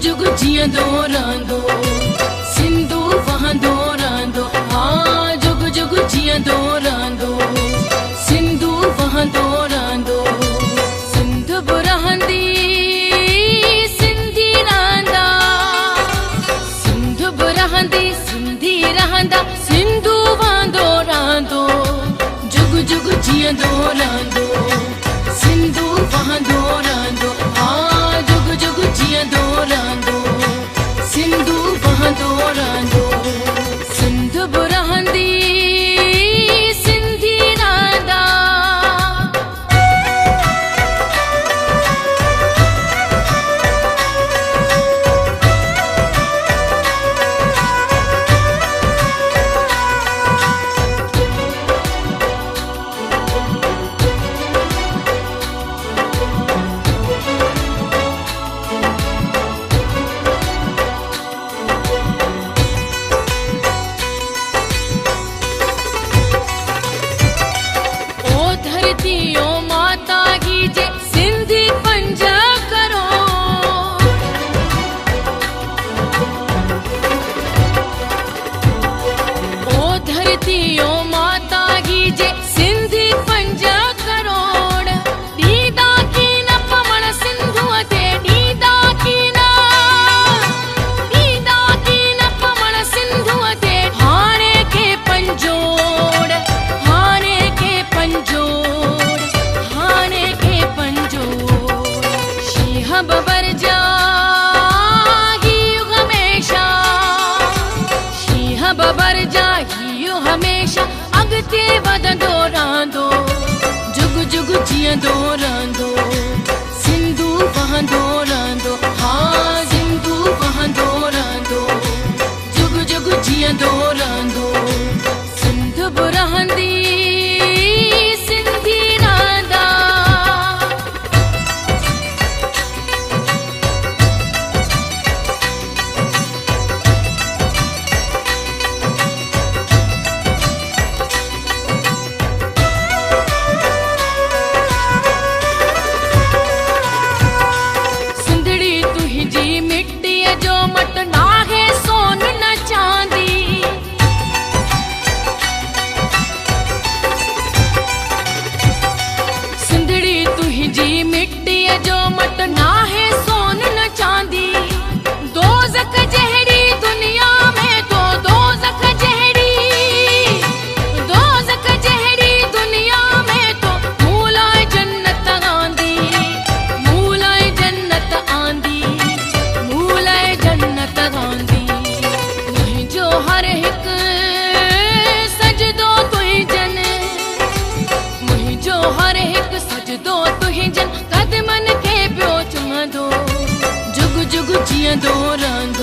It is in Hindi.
जुग जियंदो रहंदो सिंधु वहंदो रहंदो। हाँ जुग जुग जियंदो रहंदो सिंधु वहंदो रहंदो। सिंध बि रहंदी सिंधी रहंदा, सिंध बि रहंदी सिंधी रहंदा। सिंधु वहंदो रहंदो जुग जुग जियंदो रहंदो सिंधु वहंदो रहंदो। हाँ जुग जुग जियंदो रहंदो सिंधु वहंदो रहंदो। सिंध बि रहंदी सिंधी रहंदा। धरती ओ माता की जय सिंधी पंज करो। ओ धरती ओ माता की जय सिंधी पंज करोड़। दीदा की न पवण सिंधु ते दीदा की न पवण सिंधु ते। हाणे के पंजोड़ हाणे के पंजोड़ हाणे के पंजोड़। शींह बबर जा हियो हमेशा, शींह बबर जा हियो हमेशा। अॻिते वधंदो रहंदो जुग जुग जियंदो रहंदो सिंधु वहंदो रहंदो। हाँ सिंधु वहंदो रहंदो जुग जुग जियंदो रहंदो। सिंध बि रहंदी सिंधी रहंदा। सिंधड़ी तुंहिंजी मिट्टीअ जो मट नाहे सोन न चांदी। सिंधड़ी तुंहिंजी मिट्टीअ जो मट नाहे सोन न चांदी। दोज़ख जहिड़ी दुनिया में तो दोज़ख जहिड़ी दुनिया में तो मूं लाइ जन्नत आंदी, मूं लाइ जन्नत आंदी, मूं लाइ जन्नत आंदी। मुंहिंजो हर हिकु सजदो तुंहिंजन, मुंहिंजो हर हिकु सजदो तुंहिंजन। क़दमनि खे पियो चुमंदो जुग जुग जियंदो रहंदो।